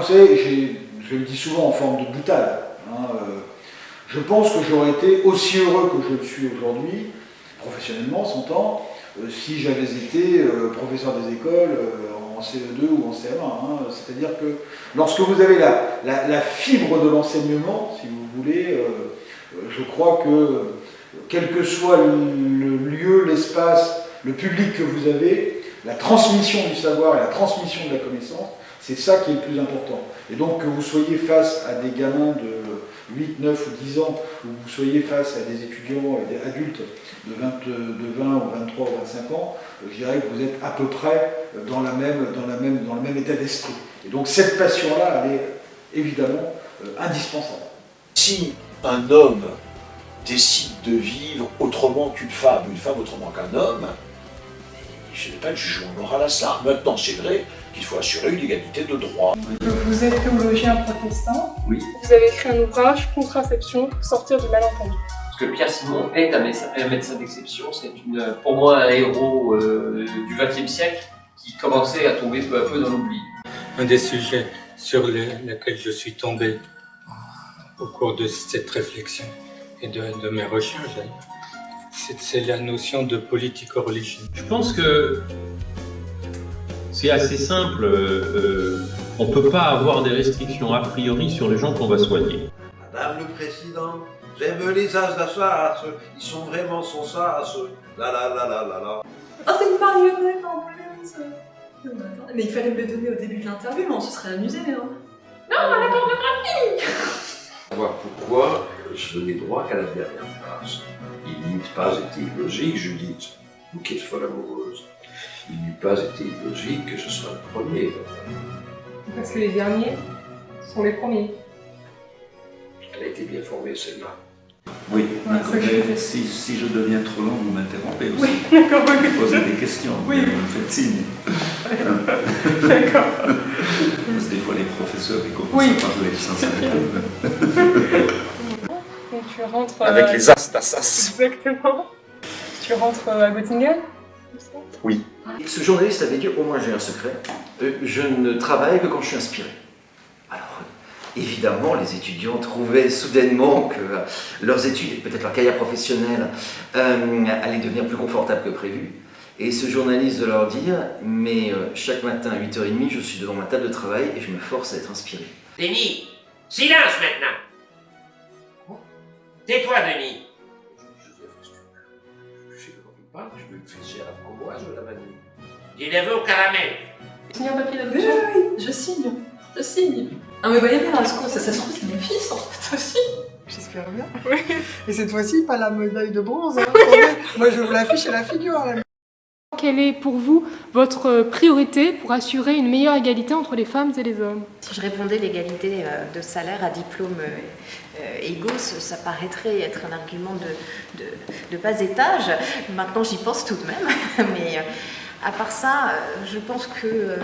vous savez, je le dis souvent en forme de boutade, hein, je pense que j'aurais été aussi heureux que je le suis aujourd'hui, professionnellement, s'entend, si j'avais été professeur des écoles en CE2 ou en CM1. Hein. C'est-à-dire que lorsque vous avez la fibre de l'enseignement, si vous voulez, je crois que quel que soit le lieu, l'espace, le public que vous avez, la transmission du savoir et la transmission de la connaissance, c'est ça qui est le plus important. Et donc que vous soyez face à des gamins de 8, 9 ou 10 ans, ou vous soyez face à des étudiants, des adultes de 20 ou 23 ou 25 ans, je dirais que vous êtes à peu près dans le même état d'esprit. Et donc cette passion-là, elle est évidemment indispensable. Si un homme décide de vivre autrement qu'une femme, ou une femme autrement qu'un homme, je n'ai pas de jugement moral à cela. Maintenant, c'est vrai qu'il faut assurer une égalité de droit. Vous êtes théologien protestant. Oui. Vous avez écrit un ouvrage, Contraception, sortir du malentendu. Parce que Pierre Simon est un médecin d'exception. C'est pour moi un héros du XXe siècle qui commençait à tomber peu à peu dans l'oubli. Un des sujets sur lesquels je suis tombé au cours de cette réflexion et de mes recherches, c'est la notion de politico-religion. Je pense que c'est assez simple. On ne peut pas avoir des restrictions a priori sur les gens qu'on va soigner. Madame le Président, j'aime les as d'Assas, ils sont vraiment sans sas. La la la la la la. Oh, c'est une marionnette en plus. Mais il fallait me le donner au début de l'interview, on se serait amusé. Hein. Non, on a pornographie. Savoir pourquoi je n'ai droit qu'à la dernière phrase. Il n'eût pas été illogique, Judith, vous qui êtes folle amoureuse. Il n'eût pas été illogique que je sois le premier. Parce que les derniers sont les premiers. Elle a été bien formée, celle-là. Oui, ouais, si je deviens trop long, vous m'interrompez aussi. Oui, d'accord, oui. Vous posez des questions, oui. Vous me faites signe. D'accord. Parce que des fois, les professeurs, ils commencent oui. à parler sans s'arrêter. Donc tu rentres... Avec les as d'Assas. Exactement. Tu rentres à Göttingen? Oui. Ce journaliste avait dit, au moins j'ai un secret, je ne travaille que quand je suis inspiré. Alors, évidemment, les étudiants trouvaient soudainement que leurs études et peut-être leur carrière professionnelle allaient devenir plus confortables que prévu. Et ce journaliste de leur dire, mais chaque matin à 8h30, je suis devant ma table de travail et je me force à être inspiré. Denis, silence maintenant. Tais-toi, Denis. Je veux le fessier à la framboise ou à la vanille. Du neveu au caramel. Signer un papier d'adoption? Oui, je signe. Ah mais voyez bien, ça se trouve, c'est mon fils en fait aussi. J'espère bien. Oui. Et cette fois-ci, pas la médaille de bronze. Hein. Moi, je vous l'affiche à la figure. Là. Quelle est pour vous votre priorité pour assurer une meilleure égalité entre les femmes et les hommes? Si je répondais l'égalité de salaire à diplôme égaux, ça paraîtrait être un argument de bas étage. Maintenant, j'y pense tout de même. Mais à part ça, je pense que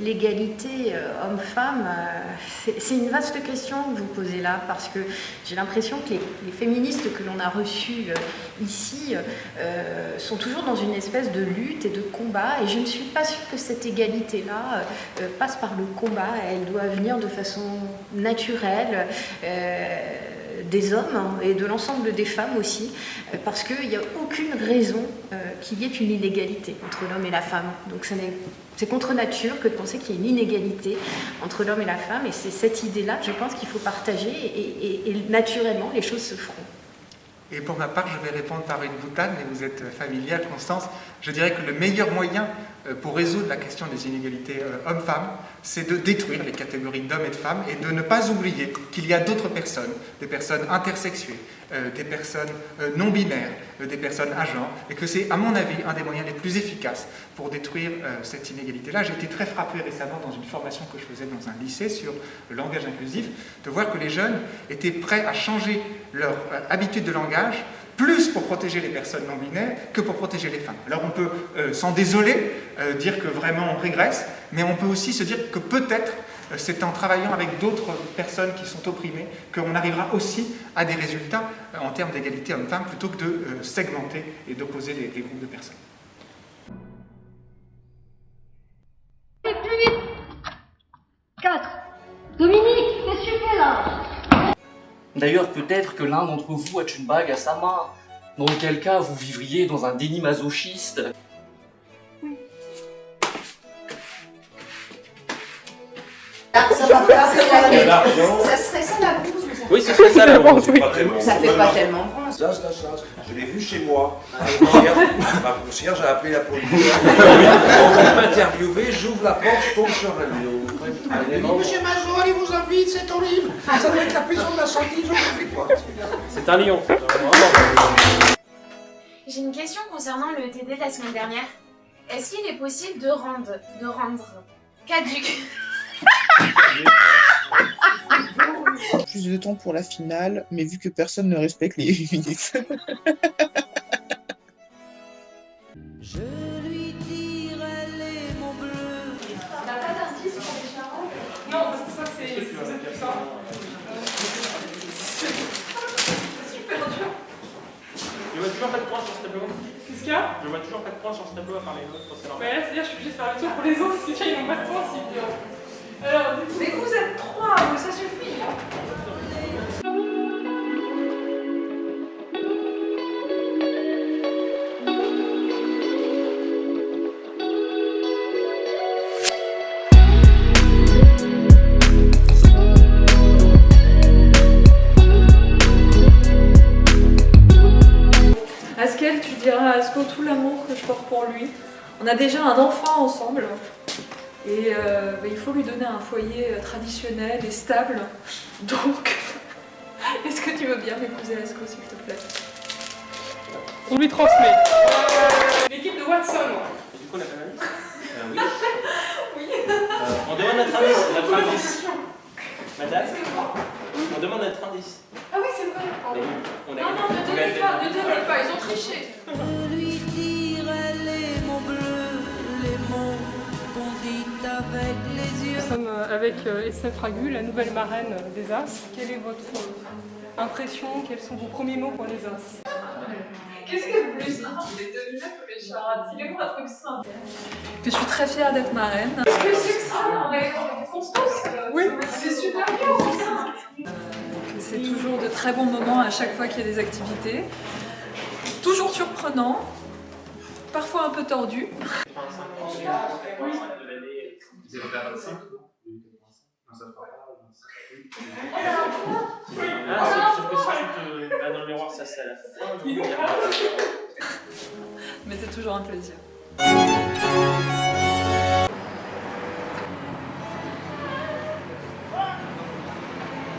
l'égalité homme-femme, c'est une vaste question que vous posez là, parce que j'ai l'impression que les féministes que l'on a reçues ici sont toujours dans une espèce de lutte et de combat, et je ne suis pas sûre que cette égalité-là passe par le combat. Elle doit venir de façon naturelle des hommes et de l'ensemble des femmes aussi, parce qu'il n'y a aucune raison qu'il y ait une inégalité entre l'homme et la femme. Donc c'est contre nature que de penser qu'il y ait une inégalité entre l'homme et la femme, et c'est cette idée-là, je pense, qu'il faut partager, et naturellement, les choses se feront. Et pour ma part, je vais répondre par une boutade, mais vous êtes familière, Constance. Je dirais que le meilleur moyen pour résoudre la question des inégalités hommes-femmes, c'est de détruire les catégories d'hommes et de femmes et de ne pas oublier qu'il y a d'autres personnes, des personnes intersexuées, des personnes non-binaires, des personnes à genre, et que c'est, à mon avis, un des moyens les plus efficaces pour détruire cette inégalité-là. J'ai été très frappé récemment dans une formation que je faisais dans un lycée sur le langage inclusif, de voir que les jeunes étaient prêts à changer leur habitude de langage, plus pour protéger les personnes non-binaires que pour protéger les femmes. Alors on peut s'en désoler, dire que vraiment on régresse, mais on peut aussi se dire que peut-être c'est en travaillant avec d'autres personnes qui sont opprimées qu'on arrivera aussi à des résultats en termes d'égalité homme-femme, plutôt que de segmenter et d'opposer les groupes de personnes. Plus vite. 4. Dominique, qu'est-ce que tu fais là? D'ailleurs, peut-être que l'un d'entre vous a une bague à sa main, dans quel cas vous vivriez dans un déni masochiste. Ça va faire ça serait ça la bronze. Oui, ce serait ça la bronze. Ça fait pas tellement bronze. Ça. Je l'ai vu chez moi. Ma concierge a appelé la police. On m'a interviewé, j'ouvre la porte, je tombe sur un Monsieur Major, il vous invite, c'est horrible. Ça doit être la prison de la santé, je ne sais pas. C'est un lion. J'ai une question concernant le TD de la semaine dernière. Est-ce qu'il est possible de rendre caduc plus de temps pour la finale, mais vu que personne ne respecte les minutes. Je lui dirai les mots bleus. T'as pas d'artiste pour les charades? Non, parce que ça c'est ça. C'est super dur. Je vois toujours pas de points sur ce tableau. Qu'est-ce qu'il y a? Je vois toujours pas de points sur ce tableau à part les autres. C'est normal. Ouais, là, c'est-à-dire je suis obligée de faire le tour pour les autres, parce que tiens, ils n'ont pas de points, c'est bien. Alors, mais vous êtes 3, mais ça suffit. Askel, tu diras à Asko tout l'amour que je porte pour lui. On a déjà un enfant ensemble. Et il faut lui donner un foyer traditionnel et stable. Donc, est-ce que tu veux bien m'épouser Asko, s'il te plaît? On lui transmet. L'équipe de Watson. Du coup, on a pas d'indice Oui. Oui. On demande notre indice. Madame, on demande notre indice. Ah oui, c'est vrai. On a Non, ne donnez pas, ils ont triché. Je lui dirai les mots bleus, les mots qu'on dit avec les yeux. Nous sommes avec Estelle Fragu, la nouvelle marraine des As. Quelle est votre impression? Quels sont vos premiers mots pour les As? Qu'est-ce qu'il y a de plus simple les devinettes ou les charades? C'est les mots un truc simple. Je suis très fière d'être marraine. Qu'est-ce que c'est que ça? Constance? Oui, c'est super bien. C'est toujours de très bons moments à chaque fois qu'il y a des activités. Toujours surprenant, parfois un peu tordu. Sauf que si tu te vas dans le miroir, ça c'est à la fin. Mais c'est toujours un plaisir.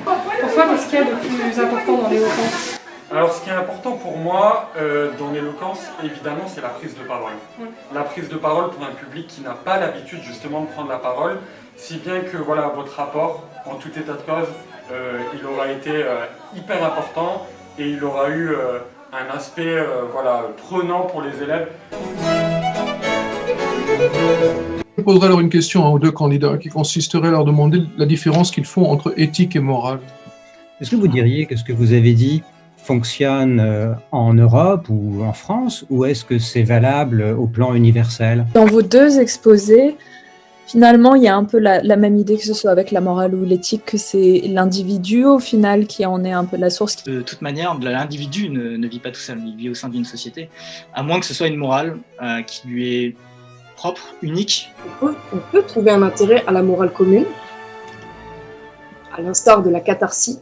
Pourquoi qu'est-ce qu'il y a de plus important dans l'éloquence? Alors, ce qui est important pour moi dans l'éloquence, évidemment, c'est la prise de parole. La prise de parole pour un public qui n'a pas l'habitude justement de prendre la parole, si bien que voilà, votre rapport, en tout état de cause, il aura été hyper important et il aura eu un aspect prenant pour les élèves. Je poserai alors une question aux deux candidats qui consisterait à leur demander la différence qu'ils font entre éthique et morale. Est-ce que vous diriez que ce que vous avez dit fonctionne en Europe ou en France, ou est-ce que c'est valable au plan universel? Dans vos deux exposés, finalement, il y a un peu la même idée, que ce soit avec la morale ou l'éthique, que c'est l'individu au final qui en est un peu la source. De toute manière, l'individu ne vit pas tout seul, il vit au sein d'une société, à moins que ce soit une morale qui lui est propre, unique. On peut trouver un intérêt à la morale commune, à l'instar de la catharsis,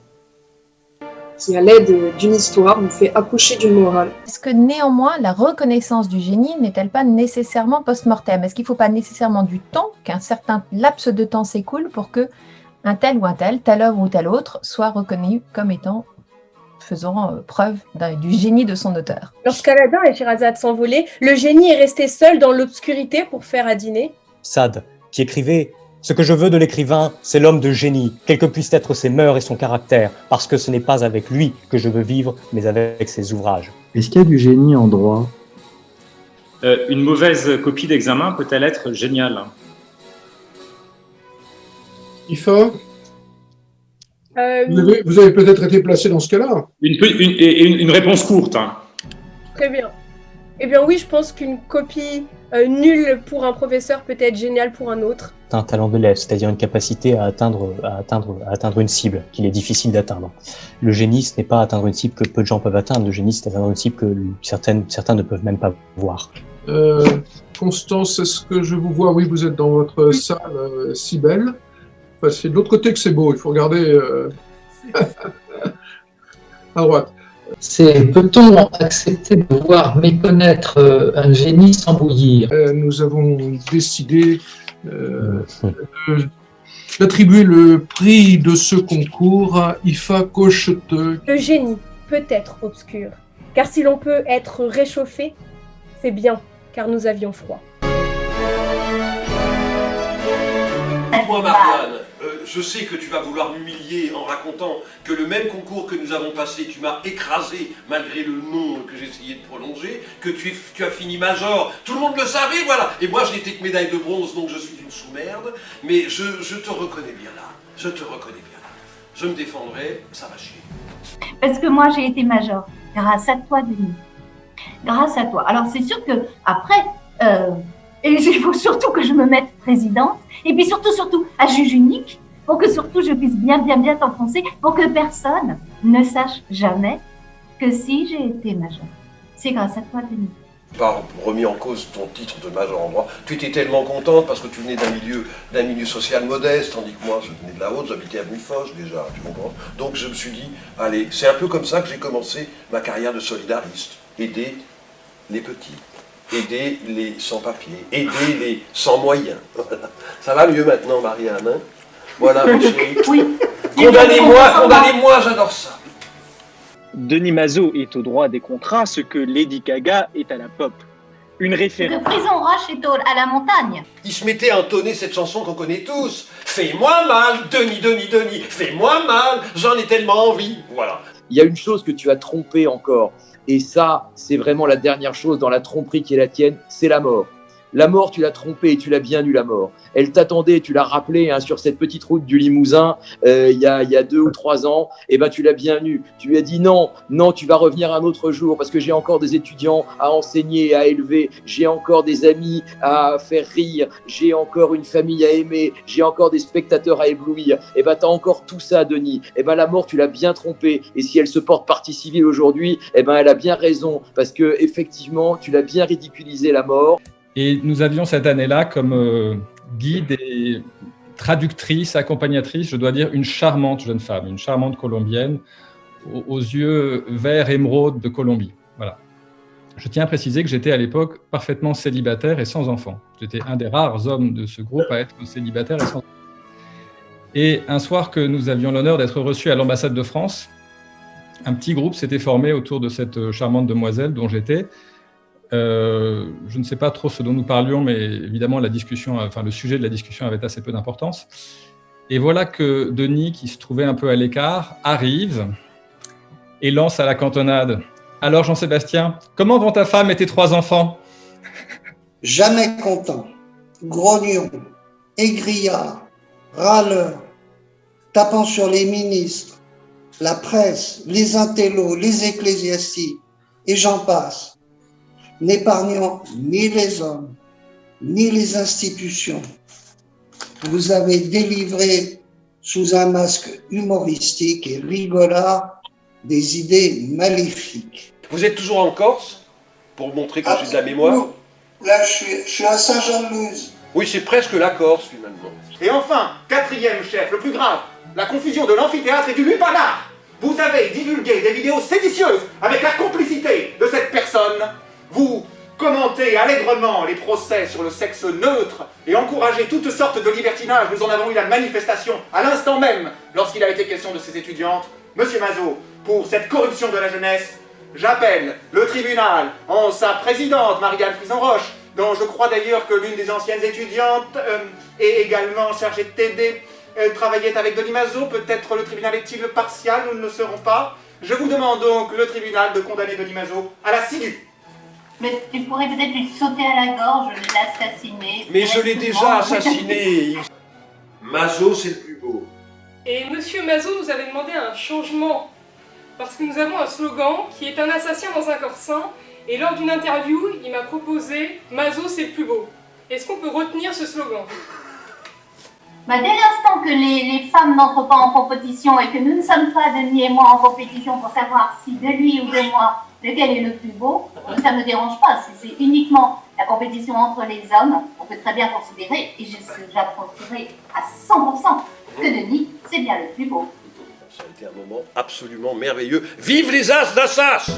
qui à l'aide d'une histoire nous fait accoucher d'une morale. Est-ce que néanmoins la reconnaissance du génie n'est-elle pas nécessairement post-mortem? Est-ce qu'il ne faut pas nécessairement du temps, qu'un certain laps de temps s'écoule pour que un tel ou un telle œuvre ou telle autre, soit reconnu comme étant faisant preuve du génie de son auteur? Lorsqu'Aladin et Scheherazade s'envolaient, le génie est resté seul dans l'obscurité pour faire à dîner. Sade, qui écrivait « Ce que je veux de l'écrivain, c'est l'homme de génie, quels que puissent être ses mœurs et son caractère, parce que ce n'est pas avec lui que je veux vivre, mais avec ses ouvrages. » Est-ce qu'il y a du génie en droit? Une mauvaise copie d'examen peut-elle être géniale? Ifa, vous avez peut-être été placé dans ce cas-là. Une réponse courte. Très bien. Eh bien oui, je pense qu'une copie nul pour un professeur peut être génial pour un autre. Un talent de l'élève, c'est-à-dire une capacité à atteindre une cible qu'il est difficile d'atteindre. Le génie, ce n'est pas atteindre une cible que peu de gens peuvent atteindre. Le génie, c'est atteindre une cible que certains ne peuvent même pas voir. Constance, est-ce que je vous vois? Oui, vous êtes dans votre salle si belle. Enfin, c'est de l'autre côté que c'est beau, il faut regarder à droite. C'est peut-on accepter de voir méconnaître un génie sans bouillir? Nous avons décidé d'attribuer le prix de ce concours à Ifa Cocheteux. Le génie peut être obscur, car si l'on peut être réchauffé, c'est bien, car nous avions froid. Moi, Marianne, je sais que tu vas vouloir m'humilier en racontant que le même concours que nous avons passé, tu m'as écrasé malgré le nom que j'essayais de prolonger, que tu as fini major, tout le monde le savait, voilà. Et moi, je n'étais que médaille de bronze, donc je suis une sous-merde, mais je te reconnais bien là, je te reconnais bien là. Je me défendrai, ça va chier. Parce que moi, j'ai été major, grâce à toi, Denis. Grâce à toi. Alors, c'est sûr que après, et il faut surtout que je me mette présidente, et puis surtout, à juge unique, pour que surtout je puisse bien t'enfoncer, pour que personne ne sache jamais que si j'ai été major. C'est grâce à toi, Denis. Pas remis en cause ton titre de major en droit. Tu étais tellement contente parce que tu venais d'un milieu social modeste, tandis que moi, je venais de la haute, j'habitais à Bufoche déjà, tu comprends? Donc je me suis dit, allez, c'est un peu comme ça que j'ai commencé ma carrière de solidariste. Aider les petits, aider les sans-papiers, aider les sans-moyens. Ça va mieux maintenant, Marianne, hein? Voilà, mon chéri. Oui. Condamnez-moi, j'adore ça. Denis Mazo est au droit des contrats, ce que Lady Gaga est à la pop. Une référence. De prison roche et tôle à la montagne. Il se mettait à entonner cette chanson qu'on connaît tous. Fais-moi mal, Denis, Denis, Denis, fais-moi mal, j'en ai tellement envie. Voilà. Il y a une chose que tu as trompée encore. Et ça, c'est vraiment la dernière chose dans la tromperie qui est la tienne, c'est la mort. La mort, tu l'as trompée et tu l'as bien eu, la mort. Elle t'attendait, tu l'as rappelé sur cette petite route du Limousin il y a 2 ou 3 ans. Et ben tu l'as bien eu. Tu lui as dit non, tu vas revenir un autre jour parce que j'ai encore des étudiants à enseigner, à élever. J'ai encore des amis à faire rire. J'ai encore une famille à aimer. J'ai encore des spectateurs à éblouir. Et ben t'as encore tout ça, Denis. Et ben la mort, tu l'as bien trompée. Et si elle se porte partie civile aujourd'hui, et ben elle a bien raison parce que effectivement, tu l'as bien ridiculisé, la mort. Et nous avions cette année-là comme guide et traductrice, accompagnatrice, je dois dire, une charmante jeune femme, une charmante colombienne aux yeux verts émeraude de Colombie. Voilà. Je tiens à préciser que j'étais à l'époque parfaitement célibataire et sans enfant. J'étais un des rares hommes de ce groupe à être célibataire et sans enfant. Et un soir que nous avions l'honneur d'être reçus à l'ambassade de France, un petit groupe s'était formé autour de cette charmante demoiselle dont j'étais. Je ne sais pas trop ce dont nous parlions, mais évidemment le sujet de la discussion avait assez peu d'importance. Et voilà que Denis, qui se trouvait un peu à l'écart, arrive et lance à la cantonade. Alors Jean-Sébastien, comment vont ta femme et tes 3 enfants? Jamais content, grognon, égrillard, râleur, tapant sur les ministres, la presse, les intellos, les ecclésiastiques, et j'en passe. N'épargnant ni les hommes, ni les institutions. Vous avez délivré sous un masque humoristique et rigolard des idées maléfiques. Vous êtes toujours en Corse, pour montrer que j'ai de la mémoire? Là, je suis à Saint-Jean-de-Luz. Oui, c'est presque la Corse, finalement. Et enfin, 4e chef, le plus grave, la confusion de l'amphithéâtre et du lupanar. Vous avez divulgué des vidéos séditieuses avec la complicité de cette personne. Vous commentez allègrement les procès sur le sexe neutre et encouragez toutes sortes de libertinages. Nous en avons eu la manifestation à l'instant même lorsqu'il a été question de ces étudiantes. Monsieur Mazo, pour cette corruption de la jeunesse, j'appelle le tribunal en sa présidente, Marianne Frison-Roche, dont je crois d'ailleurs que l'une des anciennes étudiantes est également chargée de t'aider, travaillait avec Denis Mazo. Peut-être le tribunal est-il partial, nous ne le saurons pas. Je vous demande donc, le tribunal, de condamner Denis Mazo à la ciguë. Mais tu pourrais peut-être lui sauter à la gorge, l'assassiner. Mais je l'ai déjà assassiné. Mazo, c'est le plus beau. Et Monsieur Mazo nous avait demandé un changement, parce que nous avons un slogan qui est un assassin dans un corps sain, Et lors d'une interview, il m'a proposé « Mazo, c'est le plus beau ». Est-ce qu'on peut retenir ce slogan? Dès l'instant que les femmes n'entrent pas en compétition et que nous ne sommes pas, Denis et moi, en compétition pour savoir si de lui ou de moi, lequel est le plus beau, ça ne me dérange pas. C'est uniquement la compétition entre les hommes. On peut très bien considérer, et j'approuverai à 100%, que Denis, c'est bien le plus beau. Ça a été un moment absolument merveilleux. Vive les As d'Assas!